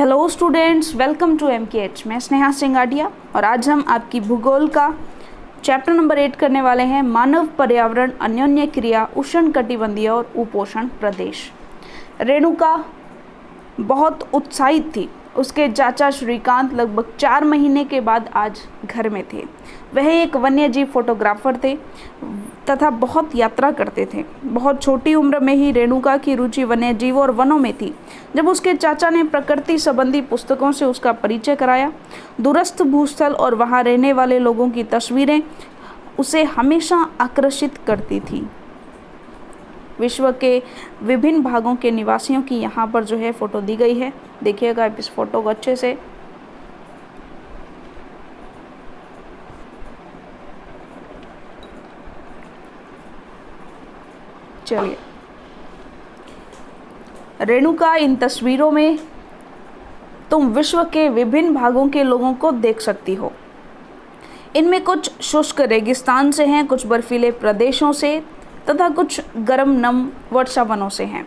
Hello students, welcome to MKH। मैं स्नेहा सिंगाडिया और आज हम आपकी भूगोल का चैप्टर नंबर 8 करने वाले हैं। मानव पर्यावरण अन्योन्य क्रिया, उष्णकटिबंधीय और उपोष्ण प्रदेश। रेणुका बहुत उत्साहित थी। उसके चाचा श्रीकांत लगभग 4 महीने के बाद आज घर में थे। वह एक वन्यजीव फोटोग्राफर थे तथा बहुत यात्रा करते थे। बहुत छोटी उम्र में ही रेणुका की रुचि वन्यजीव और वनों में थी। जब उसके चाचा ने प्रकृति संबंधी पुस्तकों से उसका परिचय कराया, दूरस्थ भूस्थल और वहां रहने वाले लोगों की तस्वीरें उसे हमेशा आकर्षित करती थी। विश्व के विभिन्न भागों के निवासियों की यहाँ पर जो है फोटो दी गई है। देखिएगा आप इस फोटो को अच्छे से। चलिए, रेणुका, इन तस्वीरों में तुम विश्व के विभिन्न भागों के लोगों को देख सकती हो। इनमें कुछ शुष्क रेगिस्तान से हैं, कुछ बर्फीले प्रदेशों से तथा कुछ गर्म नम वर्षा वनों से हैं।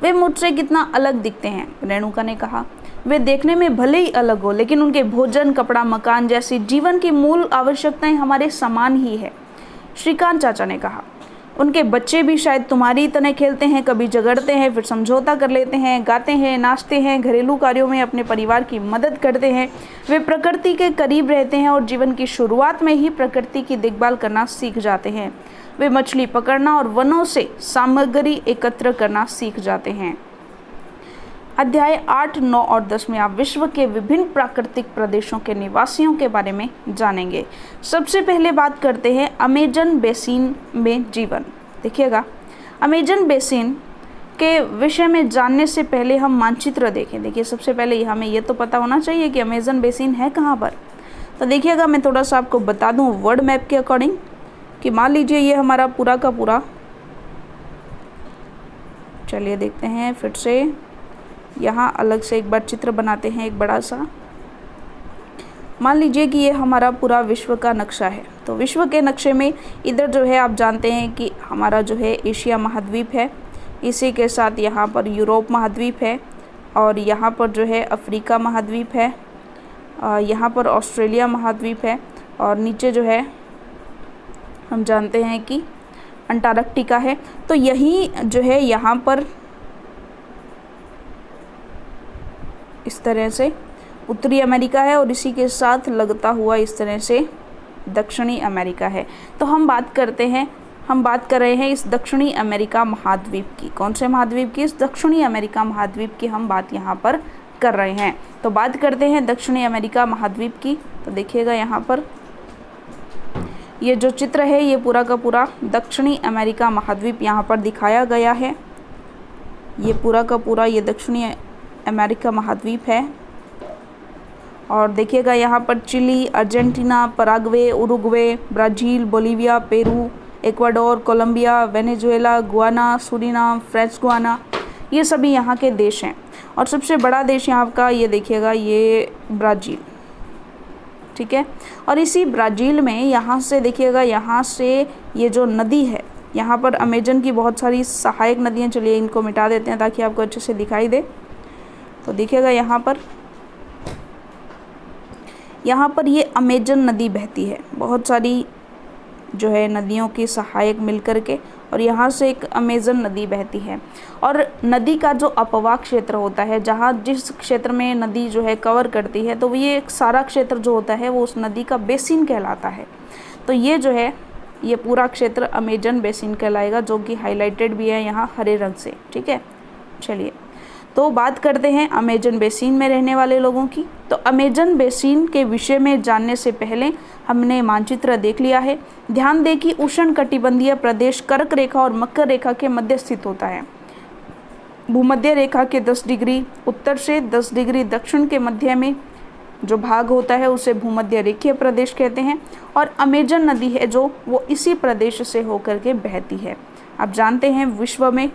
वे मुझसे कितना अलग दिखते हैं, रेणुका ने कहा। वे देखने में भले ही अलग हो, लेकिन उनके भोजन, कपड़ा, मकान जैसी जीवन की मूल आवश्यकताएं हमारे समान ही है, श्रीकांत चाचा ने कहा। उनके बच्चे भी शायद तुम्हारी तरह खेलते हैं, कभी झगड़ते हैं, फिर समझौता कर लेते हैं, गाते हैं, नाचते हैं, घरेलू कार्यों में अपने परिवार की मदद करते हैं। वे प्रकृति के करीब रहते हैं और जीवन की शुरुआत में ही प्रकृति की देखभाल करना सीख जाते हैं। वे मछली पकड़ना और वनों से सामग्री एकत्र करना सीख जाते हैं। अध्याय 8, 9 और 10 में आप विश्व के विभिन्न प्राकृतिक प्रदेशों के निवासियों के बारे में जानेंगे। सबसे पहले बात करते हैं अमेजन बेसिन में जीवन। देखिएगा, अमेजन बेसिन के विषय में जानने से पहले हम मानचित्र देखें। देखिए, सबसे पहले हमें ये तो पता होना चाहिए कि अमेजन बेसिन है कहाँ पर। तो देखिएगा, मैं थोड़ा सा आपको बता दूँ वर्ल्ड मैप के अकॉर्डिंग कि मान लीजिए ये हमारा पूरा का पूरा, चलिए देखते हैं फिर से, यहाँ अलग से एक बार चित्र बनाते हैं एक बड़ा सा। मान लीजिए कि ये हमारा पूरा विश्व का नक्शा है। तो विश्व के नक्शे में इधर जो है आप जानते हैं कि हमारा जो है एशिया महाद्वीप है, इसी के साथ यहाँ पर यूरोप महाद्वीप है, और यहाँ पर जो है अफ्रीका महाद्वीप है, यहाँ पर ऑस्ट्रेलिया महाद्वीप है, और नीचे जो है हम जानते हैं कि अंटार्कटिका है। तो यही जो है यहाँ पर इस तरह से उत्तरी अमेरिका है, और इसी के साथ लगता हुआ इस तरह से दक्षिणी अमेरिका है। तो हम बात कर रहे हैं इस दक्षिणी अमेरिका महाद्वीप की। कौन से महाद्वीप की? इस दक्षिणी अमेरिका महाद्वीप की हम बात यहाँ पर कर रहे हैं। तो बात करते हैं दक्षिणी अमेरिका महाद्वीप की। तो देखिएगा, यहाँ पर ये जो चित्र है ये पूरा का पूरा दक्षिणी अमेरिका महाद्वीप यहाँ पर दिखाया गया है। ये पूरा का पूरा ये दक्षिणी अमेरिका महाद्वीप है। और देखिएगा, यहाँ पर Chile, Argentina, Paraguay, Uruguay, Brazil, Bolivia, Peru, Ecuador, Colombia, Venezuela, Guyana, Suriname, French Guiana, ये सभी यहाँ के देश हैं। और सबसे बड़ा देश यहाँ का ये देखिएगा, ये ब्राज़ील, ठीक है। और इसी ब्राज़ील में यहाँ से देखिएगा, यहाँ से ये जो नदी है, यहाँ पर अमेजन की बहुत सारी सहायक नदियाँ, चलिए इनको मिटा देते हैं ताकि आपको अच्छे से दिखाई दे। तो देखिएगा, यहाँ पर ये अमेजन नदी बहती है। बहुत सारी जो है नदियों की सहायक मिलकर के, और यहाँ से एक अमेजन नदी बहती है। और नदी का जो अपवाह क्षेत्र होता है, जहाँ जिस क्षेत्र में नदी जो है कवर करती है, तो ये एक सारा क्षेत्र जो होता है वो उस नदी का बेसिन कहलाता है। तो ये जो है ये पूरा क्षेत्र अमेजन बेसिन कहलाएगा, जो कि हाईलाइटेड भी है यहाँ हरे रंग से, ठीक है। चलिए, तो बात करते हैं अमेजन बेसिन में रहने वाले लोगों की। तो अमेजन बेसिन के विषय में जानने से पहले हमने मानचित्र देख लिया है। ध्यान दें कि उष्णकटिबंधीय प्रदेश कर्क रेखा और मकर रेखा के मध्य स्थित होता है। भूमध्य रेखा के 10 डिग्री उत्तर से 10 डिग्री दक्षिण के मध्य में जो भाग होता है उसे भूमध्य रेखीय प्रदेश कहते हैं। और अमेजन नदी है जो वो इसी प्रदेश से होकर के बहती है। आप जानते हैं विश्व में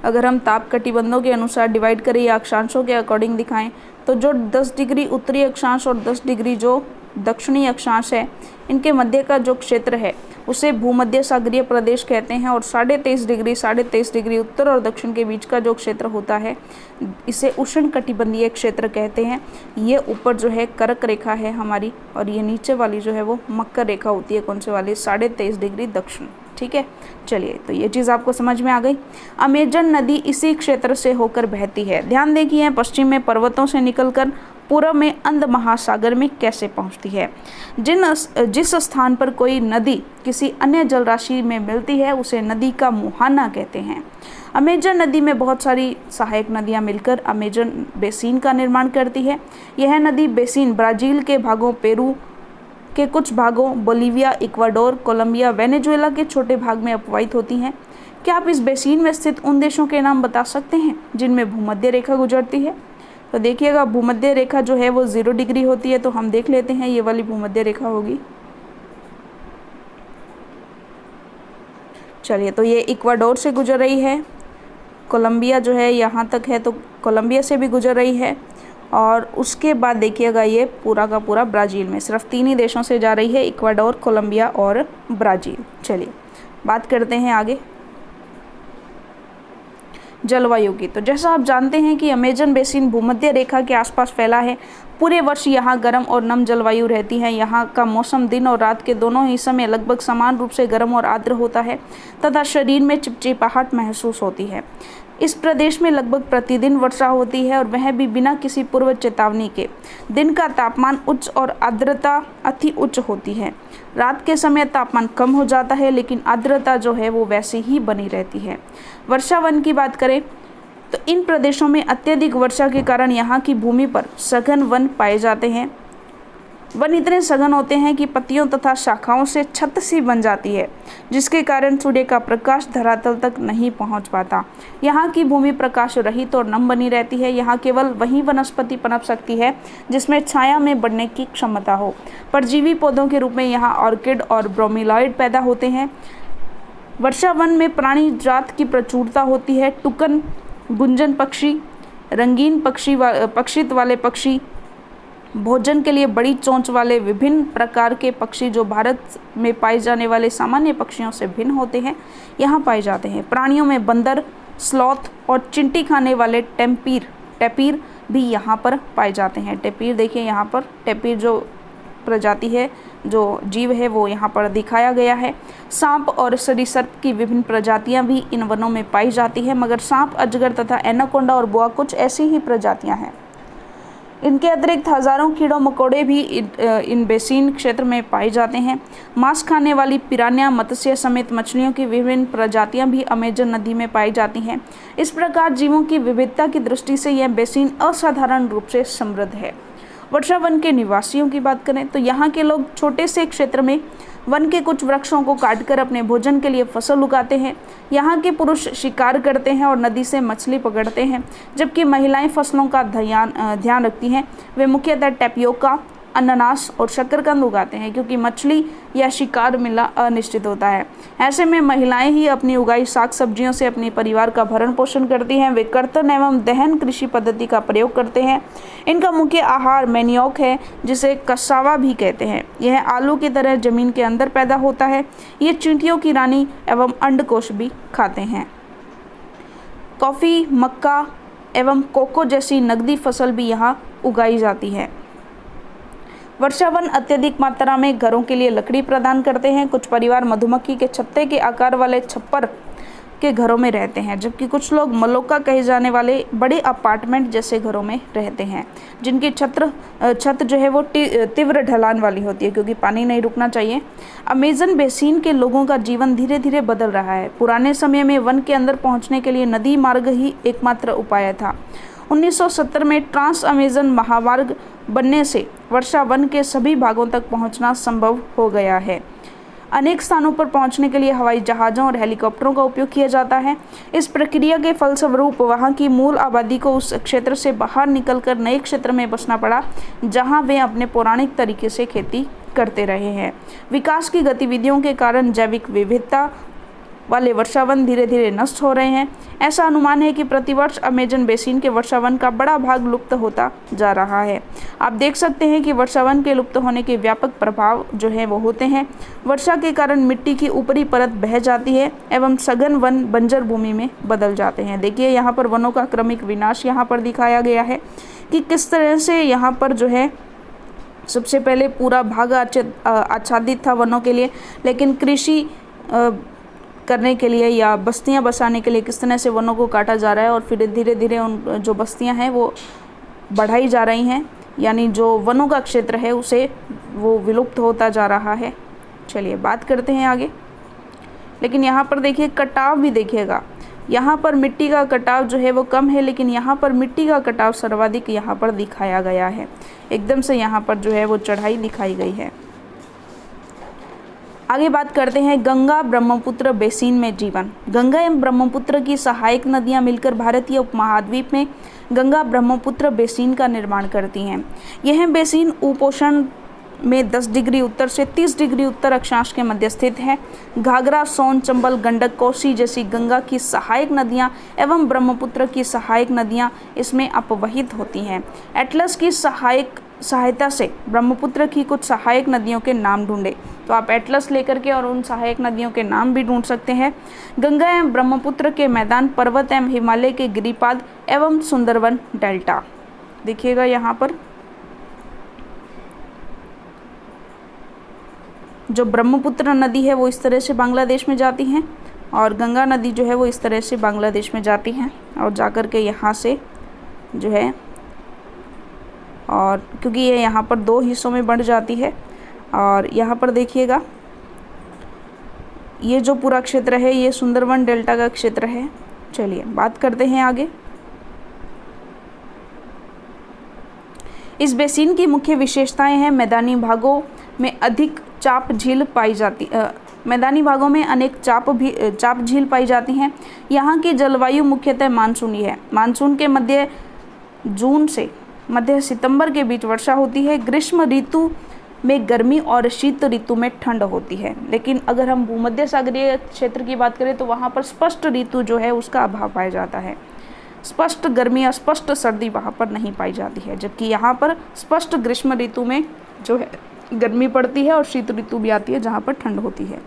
अगर हम ताप कटिबंधों के अनुसार डिवाइड करें या अक्षांशों के अकॉर्डिंग दिखाएं, तो जो 10 डिग्री उत्तरी अक्षांश और 10 डिग्री जो दक्षिणी अक्षांश है, इनके मध्य का जो क्षेत्र है उसे भूमध्य सागरीय प्रदेश कहते हैं। और 23.5 डिग्री उत्तर और दक्षिण के बीच का जो क्षेत्र होता है इसे उष्णकटिबंधीय क्षेत्र कहते हैं। ये ऊपर जो है कर्क रेखा है हमारी, और ये नीचे वाली जो है वो मकर रेखा होती है। कौन से वाली? 23.5 डिग्री दक्षिण। ठीक है, चलिए, तो ये चीज़ आपको समझ में आ गई। अमेजन नदी इसी क्षेत्र से होकर बहती है। ध्यान देखिए, पश्चिम में पर्वतों से निकलकर पूर्व में अंध महासागर में कैसे पहुंचती है। जिस स्थान पर कोई नदी किसी अन्य जलराशि में मिलती है उसे नदी का मुहाना कहते हैं। अमेजन नदी में बहुत सारी सहायक नदियां मिलकर अमेजन बेसिन का निर्माण करती है। यह नदी बेसिन ब्राज़ील के भागों, पेरू के कुछ भागों, बोलीविया, इक्वाडोर, कोलंबिया, वेनेजुएला के छोटे भाग में अपवाहित होती हैं। क्या आप इस बेसिन में स्थित उन देशों के नाम बता सकते हैं जिनमें भूमध्य रेखा गुजरती है? तो देखिएगा, भूमध्य रेखा जो है वो 0 डिग्री होती है, तो हम देख लेते हैं ये वाली भूमध्य रेखा होगी। चलिए, तो ये इक्वाडोर से गुजर रही है, कोलंबिया जो है यहाँ तक है, तो कोलंबिया से भी गुजर रही है, और उसके बाद देखिएगा ये पूरा का पूरा ब्राज़ील में, सिर्फ 3 ही देशों से जा रही है, इक्वाडोर, कोलंबिया और ब्राज़ील। चलिए, बात करते हैं आगे जलवायु की। तो जैसा आप जानते हैं कि अमेजन बेसिन भूमध्य रेखा के आसपास फैला है। पूरे वर्ष यहाँ गर्म और नम जलवायु रहती है। यहाँ का मौसम दिन और रात के दोनों ही समय लगभग समान रूप से गर्म और आर्द्र होता है तथा शरीर में चिपचिपाहट महसूस होती है। इस प्रदेश में लगभग प्रतिदिन वर्षा होती है, और वह भी बिना किसी पूर्व चेतावनी के। दिन का तापमान उच्च और आर्द्रता अति उच्च होती है। रात के समय तापमान कम हो जाता है, लेकिन आर्द्रता जो है वो वैसी ही बनी रहती है। वर्षा वन की बात करें तो इन प्रदेशों में अत्यधिक वर्षा के कारण यहाँ की भूमि पर सघन वन पाए जाते हैं। वन इतने सघन होते हैं कि पत्तियों तथा शाखाओं से छत सी बन जाती है, जिसके कारण सूर्य का प्रकाश धरातल तक नहीं पहुंच पाता। यहाँ की भूमि प्रकाश रहित और नम बनी रहती है। यहाँ केवल वही वनस्पति पनप सकती है जिसमें छाया में बढ़ने की क्षमता हो। परजीवी पौधों के रूप में यहाँ ऑर्किड और ब्रोमीलॉइड पैदा होते हैं। वर्षा वन में प्राणी जात की प्रचुरता होती है। टुकन, गुंजन पक्षी, रंगीन पक्षित वाले पक्षी, भोजन के लिए बड़ी चोंच वाले विभिन्न प्रकार के पक्षी जो भारत में पाए जाने वाले सामान्य पक्षियों से भिन्न होते हैं, यहाँ पाए जाते हैं। प्राणियों में बंदर, स्लॉथ और चिंटी खाने वाले टैपीर भी यहाँ पर पाए जाते हैं। टैपीर देखिए, यहाँ पर टैपीर जो प्रजाति है, जो जीव है, वो यहाँ पर दिखाया गया है। सांप और सरीसृप की विभिन्न प्रजातियाँ भी इन वनों में पाई जाती है, मगर सांप, अजगर तथा एनाकोंडा और बोआ कुछ ऐसी ही प्रजातियाँ हैं। इनके अतिरिक्त हजारों कीड़ों मकोड़े भी इन बेसिन क्षेत्र में पाए जाते हैं। मांस खाने वाली पिरान्या, मत्स्य समेत मछलियों की विभिन्न प्रजातियां भी अमेजन नदी में पाई जाती हैं। इस प्रकार जीवों की विविधता की दृष्टि से यह बेसिन असाधारण रूप से समृद्ध है। वर्षा वन के निवासियों की बात करें तो यहाँ के लोग छोटे से क्षेत्र में वन के कुछ वृक्षों को काटकर अपने भोजन के लिए फसल उगाते हैं। यहाँ के पुरुष शिकार करते हैं और नदी से मछली पकड़ते हैं, जबकि महिलाएं फसलों का ध्यान रखती हैं। वे मुख्यतः टैपियोका, अनानास और शकरकंद उगाते हैं, क्योंकि मछली या शिकार मिलना अनिश्चित होता है। ऐसे में महिलाएं ही अपनी उगाई साग सब्जियों से अपने परिवार का भरण पोषण करती हैं। वे कर्तन एवं दहन कृषि पद्धति का प्रयोग करते हैं। इनका मुख्य आहार मैनियोक है, जिसे कसावा भी कहते हैं। यह आलू की तरह जमीन के अंदर पैदा होता है। ये चींटियों की रानी एवं अंडकोश भी खाते हैं। कॉफ़ी, मक्का एवं कोको जैसी नकदी फसल भी यहाँ उगाई जाती है। वर्षा वन अत्यधिक मात्रा में घरों के लिए लकड़ी प्रदान करते हैं। कुछ परिवार मधुमक्खी के छत्ते के आकार वाले छप्पर के घरों में रहते हैं, जबकि कुछ लोग मलोका कहे जाने वाले बड़े अपार्टमेंट जैसे घरों में रहते हैं, जिनकी छत जो है वो तीव्र ढलान वाली होती है, क्योंकि पानी नहीं रुकना चाहिए। अमेजन बेसिन के लोगों का जीवन धीरे धीरे बदल रहा है। पुराने समय में वन के अंदर पहुंचने के लिए नदी मार्ग ही एकमात्र उपाय था। 1970 में ट्रांस अमेजन महामार्ग बनने से वर्षा वन के सभी भागों तक पहुंचना संभव हो गया है। अनेक स्थानों पर पहुंचने के लिए हवाई जहाज़ों और हेलीकॉप्टरों का उपयोग किया जाता है। इस प्रक्रिया के फलस्वरूप वहां की मूल आबादी को उस क्षेत्र से बाहर निकलकर नए क्षेत्र में बसना पड़ा, जहां वे अपने पौराणिक तरीके से खेती करते रहे हैं। विकास की गतिविधियों के कारण जैविक विविधता वाले वर्षावन धीरे धीरे नष्ट हो रहे हैं। ऐसा अनुमान है कि प्रतिवर्ष अमेजन बेसिन के वर्षावन का बड़ा भाग लुप्त होता जा रहा है। आप देख सकते हैं कि वर्षावन के लुप्त होने के व्यापक प्रभाव जो है वो होते हैं। वर्षा के कारण मिट्टी की ऊपरी परत बह जाती है एवं सघन वन बंजर भूमि में बदल जाते हैं। देखिए यहाँ पर वनों का क्रमिक विनाश यहाँ पर दिखाया गया है कि किस तरह से यहाँ पर जो है सबसे पहले पूरा भाग आच्छादित था वनों के लिए, लेकिन कृषि करने के लिए या बस्तियां बसाने के लिए किस तरह से वनों को काटा जा रहा है और फिर धीरे धीरे उन जो बस्तियां हैं वो बढ़ाई जा रही हैं, यानी जो वनों का क्षेत्र है उसे वो विलुप्त होता जा रहा है। चलिए बात करते हैं आगे। लेकिन यहाँ पर देखिए कटाव भी देखिएगा, यहाँ पर मिट्टी का कटाव जो है वो कम है, लेकिन यहाँ पर मिट्टी का कटाव सर्वाधिक यहाँ पर दिखाया गया है। एकदम से यहाँ पर जो है वो चढ़ाई दिखाई गई है। आगे बात करते हैं गंगा ब्रह्मपुत्र बेसिन में जीवन। गंगा एवं ब्रह्मपुत्र की सहायक नदियां मिलकर भारतीय उपमहाद्वीप में गंगा ब्रह्मपुत्र बेसिन का निर्माण करती हैं। यह बेसिन उपोष्ण में 10 डिग्री उत्तर से 30 डिग्री उत्तर अक्षांश के मध्य स्थित है। घाघरा, सोन, चंबल, गंडक, कोसी जैसी गंगा की सहायक नदियां एवं ब्रह्मपुत्र की सहायक नदियां इसमें अपवहित होती हैं। एटलस की सहायता से ब्रह्मपुत्र की कुछ सहायक नदियों के नाम ढूंढे, तो आप एटलस लेकर के और उन सहायक नदियों के नाम भी ढूंढ सकते हैं। गंगा एवं ब्रह्मपुत्र के मैदान पर्वत एवं हिमालय के गिरिपाद एवं सुंदरवन डेल्टा। देखिएगा यहाँ पर जो ब्रह्मपुत्र नदी है वो इस तरह से बांग्लादेश में जाती हैं और गंगा नदी जो है वो इस तरह से बांग्लादेश में जाती हैं और जाकर के यहाँ से जो है, और क्योंकि ये यहाँ पर 2 हिस्सों में बढ़ जाती है। और यहाँ पर देखिएगा ये जो पूरा क्षेत्र है ये सुंदरवन डेल्टा का क्षेत्र है। चलिए बात करते हैं आगे। इस बेसिन की मुख्य विशेषताएं हैं मैदानी भागों में अधिक चाप झील पाई जाती मैदानी भागों में अनेक चाप झील पाई जाती हैं। यहाँ की जलवायु मुख्यतः मानसूनी है। मानसून के मध्य जून से मध्य सितंबर के बीच वर्षा होती है। ग्रीष्म ऋतु में गर्मी और शीत ऋतु में ठंड होती है। लेकिन अगर हम भूमध्य सागरीय क्षेत्र की बात करें तो वहाँ पर स्पष्ट ऋतु जो है उसका अभाव पाया जाता है। स्पष्ट गर्मी और स्पष्ट सर्दी वहाँ पर नहीं पाई जाती है, जबकि यहाँ पर स्पष्ट ग्रीष्म ऋतु में जो है गर्मी पड़ती है और शीत ऋतु भी आती है जहाँ पर ठंड होती है।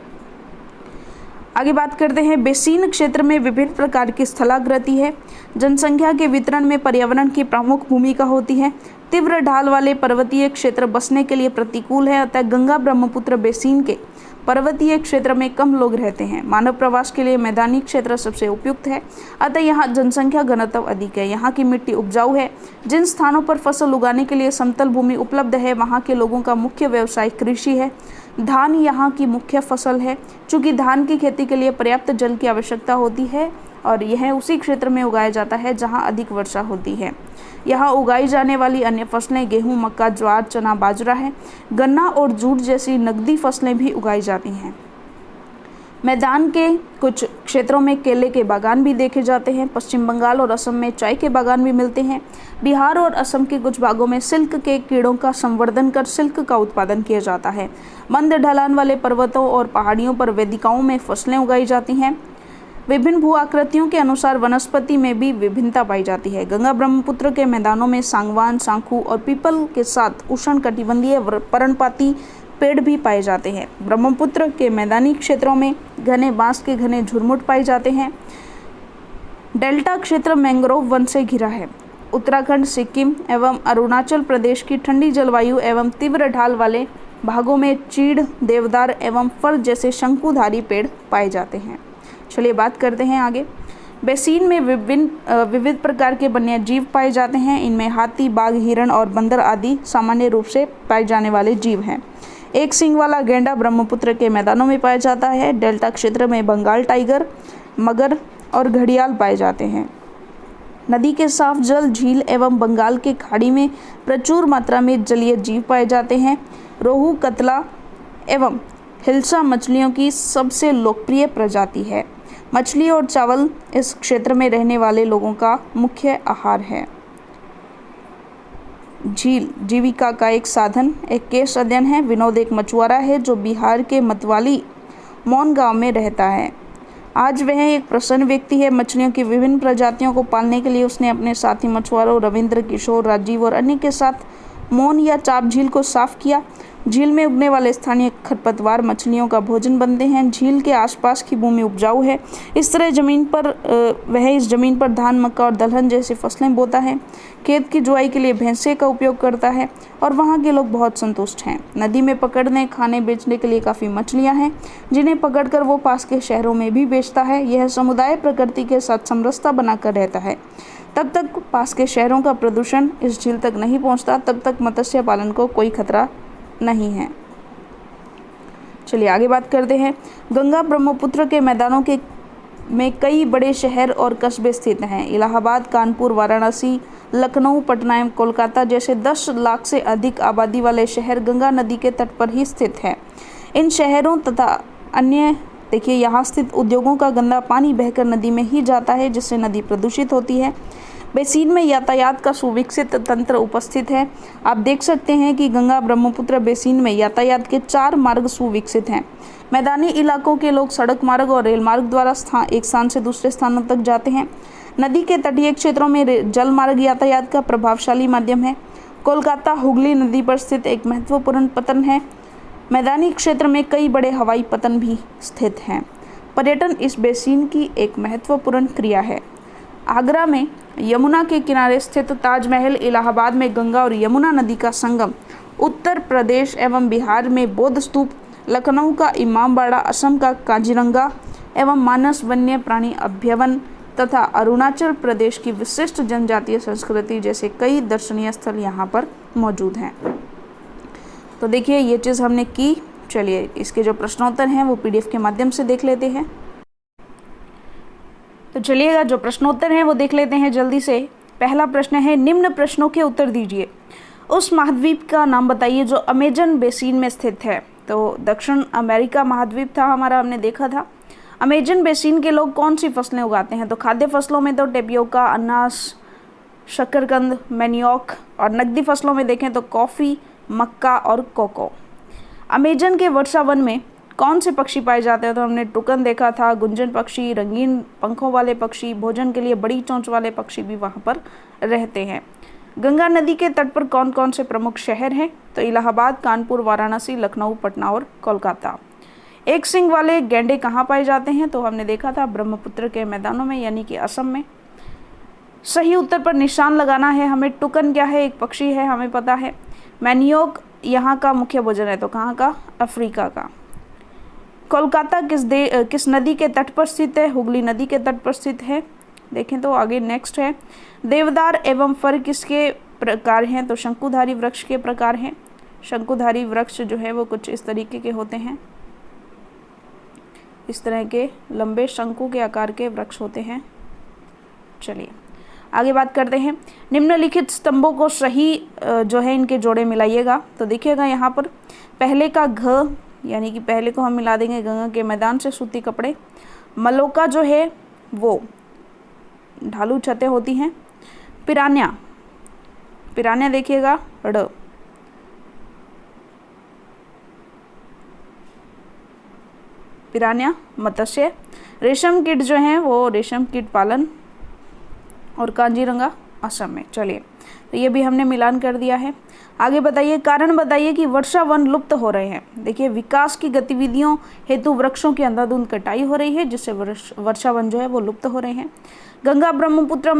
आगे बात करते हैं। बेसिन क्षेत्र में विभिन्न प्रकार की स्थलाकृति है। जनसंख्या के वितरण में पर्यावरण की प्रमुख भूमिका होती है। तीव्र ढाल वाले पर्वतीय क्षेत्र बसने के लिए प्रतिकूल है, अतः गंगा ब्रह्मपुत्र बेसिन के पर्वतीय क्षेत्र में कम लोग रहते हैं। मानव प्रवास के लिए मैदानी क्षेत्र सबसे उपयुक्त है, अतः यहाँ जनसंख्या घनत्व अधिक है। यहाँ की मिट्टी उपजाऊ है। जिन स्थानों पर फसल उगाने के लिए समतल भूमि उपलब्ध है वहाँ के लोगों का मुख्य व्यवसाय कृषि है। धान यहाँ की मुख्य फसल है। चूँकि धान की खेती के लिए पर्याप्त जल की आवश्यकता होती है और यह उसी क्षेत्र में उगाया जाता है जहाँ अधिक वर्षा होती है। यहाँ उगाई जाने वाली अन्य फसलें गेहूं, मक्का, ज्वार, चना, बाजरा है। गन्ना और जूट जैसी नकदी फसलें भी उगाई जाती हैं। मैदान के कुछ क्षेत्रों में केले के बागान भी देखे जाते हैं। पश्चिम बंगाल और असम में चाय के बागान भी मिलते हैं। बिहार और असम के कुछ भागों में सिल्क के कीड़ों का संवर्धन कर सिल्क का उत्पादन किया जाता है। मंद ढलान वाले पर्वतों और पहाड़ियों पर वेदिकाओं में फसलें उगाई जाती हैं। विभिन्न भू आकृतियों के अनुसार वनस्पति में भी विभिन्नता पाई जाती है। गंगा ब्रह्मपुत्र के मैदानों में सांगवान, सांखू और पीपल के साथ उष्णकटिबंधीय पर्णपाती पेड़ भी पाए जाते हैं। ब्रह्मपुत्र के मैदानी क्षेत्रों में घने बांस के घने झुरमुट पाए जाते हैं। डेल्टा क्षेत्र मैंग्रोव वन से घिरा है। उत्तराखंड, सिक्किम एवं अरुणाचल प्रदेश की ठंडी जलवायु एवं तीव्र ढाल वाले भागों में चीड़, देवदार एवं फर जैसे शंकुधारी पेड़ पाए जाते हैं। चलिए बात करते हैं आगे। बेसिन में विविध प्रकार के वन्य जीव पाए जाते हैं। इनमें हाथी, बाघ, हिरण और बंदर आदि सामान्य रूप से पाए जाने वाले जीव हैं। एक सींग वाला गैंडा ब्रह्मपुत्र के मैदानों में पाया जाता है। डेल्टा क्षेत्र में बंगाल टाइगर, मगर और घड़ियाल पाए जाते हैं। नदी के साफ जल, झील एवं बंगाल के खाड़ी में प्रचुर मात्रा में जलीय जीव पाए जाते हैं। रोहू, कतला एवं हिल्सा मछलियों की सबसे लोकप्रिय प्रजाति है। मछली और चावल इस क्षेत्र में रहने वाले लोगों का मुख्य आहार है। झील जीविका का एक साधन। एक केस अध्ययन है। विनोद एक मछुआरा है जो बिहार के मतवाली मौन गांव में रहता है। आज वह एक प्रसन्न व्यक्ति है। मछलियों की विभिन्न प्रजातियों को पालने के लिए उसने अपने साथी मछुआरों रविंद्र, किशोर, राजीव और अन्य के साथ मोन या चाप झील को साफ किया। झील में उगने वाले स्थानीय खरपतवार मछलियों का भोजन बनते हैं। झील के आसपास की भूमि उपजाऊ है। इस जमीन पर धान, मक्का और दलहन जैसी फसलें बोता है। खेत की जुआई के लिए भैंसे का उपयोग करता है और वहाँ के लोग बहुत संतुष्ट हैं। नदी में पकड़ने, खाने, बेचने के लिए काफ़ी मछलियाँ हैं, जिन्हें पकड़कर वो पास के शहरों में भी बेचता है। यह समुदाय प्रकृति के साथ समरसता बनाकर रहता है। तब तक पास के शहरों का प्रदूषण इस झील तक नहीं पहुँचता, तब तक मत्स्य पालन को कोई खतरा नहीं है। चलिए आगे बात करते हैं। गंगा ब्रह्मपुत्र के मैदानों में कई बड़े शहर और कस्बे स्थित हैं। इलाहाबाद, कानपुर, वाराणसी, लखनऊ, पटना एवं कोलकाता जैसे 10 लाख से अधिक आबादी वाले शहर गंगा नदी के तट पर ही स्थित हैं। इन शहरों तथा अन्य यहाँ स्थित उद्योगों का गंदा पानी बहकर नदी में ही जाता है, जिससे नदी प्रदूषित होती है। बेसिन में यातायात का सुविकसित तंत्र उपस्थित है। आप देख सकते हैं कि गंगा ब्रह्मपुत्र बेसिन में यातायात के 4 मार्ग सुविकसित हैं। मैदानी इलाकों के लोग सड़क मार्ग और रेल मार्ग द्वारा एक स्थान से दूसरे स्थानों तक जाते हैं। नदी के तटीय क्षेत्रों में जल मार्ग यातायात का प्रभावशाली माध्यम है। कोलकाता हुगली नदी पर स्थित एक महत्वपूर्ण पतन है। मैदानी क्षेत्र में कई बड़े हवाई पतन भी स्थित हैं। पर्यटन इस बेसिन की एक महत्वपूर्ण क्रिया है। आगरा में यमुना के किनारे स्थित ताजमहल, इलाहाबाद में गंगा और यमुना नदी का संगम, उत्तर प्रदेश एवं बिहार में बौद्ध स्तूप, लखनऊ का इमामबाड़ा, असम का काजीरंगा एवं मानस वन्य प्राणी अभ्यारण्य तथा अरुणाचल प्रदेश की विशिष्ट जनजातीय संस्कृति जैसे कई दर्शनीय स्थल यहाँ पर मौजूद हैं। तो देखिए ये चीज़ हमने की। चलिए इसके जो प्रश्नोत्तर हैं वो PDF के माध्यम से देख लेते हैं। तो चलिएगा जो प्रश्नोत्तर हैं वो देख लेते हैं जल्दी से। पहला प्रश्न है, निम्न प्रश्नों के उत्तर दीजिए। उस महाद्वीप का नाम बताइए जो अमेजन बेसिन में स्थित है। तो दक्षिण अमेरिका महाद्वीप था हमारा, हमने देखा था। अमेजन बेसिन के लोग कौन सी फसलें उगाते हैं? तो खाद्य फसलों में तो टेपियोका, अनास, शकरकंद, मैनियोक और नकदी फसलों में देखें तो कॉफ़ी, मक्का और कोको। अमेजन के वर्षा वन में कौन से पक्षी पाए जाते हैं? तो हमने टुकन देखा था, गुंजन पक्षी, रंगीन पंखों वाले पक्षी, भोजन के लिए बड़ी चोंच वाले पक्षी भी वहाँ पर रहते हैं। गंगा नदी के तट पर कौन कौन से प्रमुख शहर हैं? तो इलाहाबाद, कानपुर, वाराणसी, लखनऊ, पटना और कोलकाता। एक सिंग वाले गैंडे कहाँ पाए जाते हैं? तो हमने देखा था ब्रह्मपुत्र के मैदानों में, यानी कि असम में। सही उत्तर पर निशान लगाना है हमें। टुकन क्या है? एक पक्षी है, हमें पता है। मैनियोक यहाँ का मुख्य भोजन है, तो कहाँ का? अफ्रीका का। कोलकाता किस नदी के तट पर स्थित है? हुगली नदी के तट पर स्थित है। देखें तो आगे नेक्स्ट है, देवदार एवं फर किसके प्रकार हैं? तो शंकुधारी वृक्ष के प्रकार हैं। शंकुधारी वृक्ष जो है वो कुछ इस तरीके के होते हैं, इस तरह के लंबे शंकु के आकार के वृक्ष होते हैं। चलिए आगे बात करते हैं। निम्नलिखित स्तंभों को सही जो है इनके जोड़े मिलाइएगा। तो देखिएगा यहाँ पर पहले का घ, यानी कि पहले को हम मिला देंगे गंगा के मैदान से सूती कपड़े। मलोका जो है वो ढालू छतें होती हैं। पिरान्या, पिरान्या देखिएगा ड़। पिरान्या मत्स्य। रेशम कीट जो है वो रेशम कीट पालन। और काजीरंगा असम में। चलिए तो ये भी हमने मिलान कर दिया है। आगे बताइए, कारण बताइए कि वर्षा वन लुप्त हो रहे हैं। देखिए विकास की गतिविधियों हेतु वृक्षों की अंधाधुंध कटाई हो रही है, जिससे वर्षा वन जो है वो लुप्त हो रहे हैं। गंगा ब्रह्मपुत्र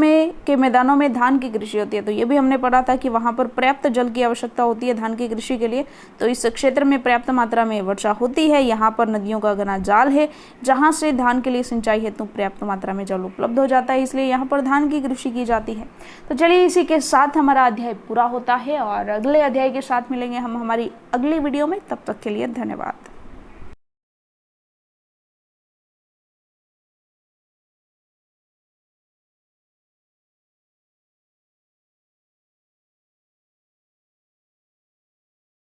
के मैदानों में धान की कृषि होती है, तो ये भी हमने पढ़ा था कि वहाँ पर पर्याप्त जल की आवश्यकता होती है धान की कृषि के लिए। तो इस क्षेत्र में पर्याप्त मात्रा में वर्षा होती है। यहाँ पर नदियों का घना जाल है, जहाँ से धान के लिए सिंचाई हेतु पर्याप्त मात्रा में जल उपलब्ध हो जाता है, इसलिए यहाँ पर धान की कृषि की जाती है। तो चलिए इसी के साथ हमारा अध्याय पूरा होता है और अगले अध्याय के साथ मिलेंगे हम हमारी अगली वीडियो में। तब तक के लिए धन्यवाद।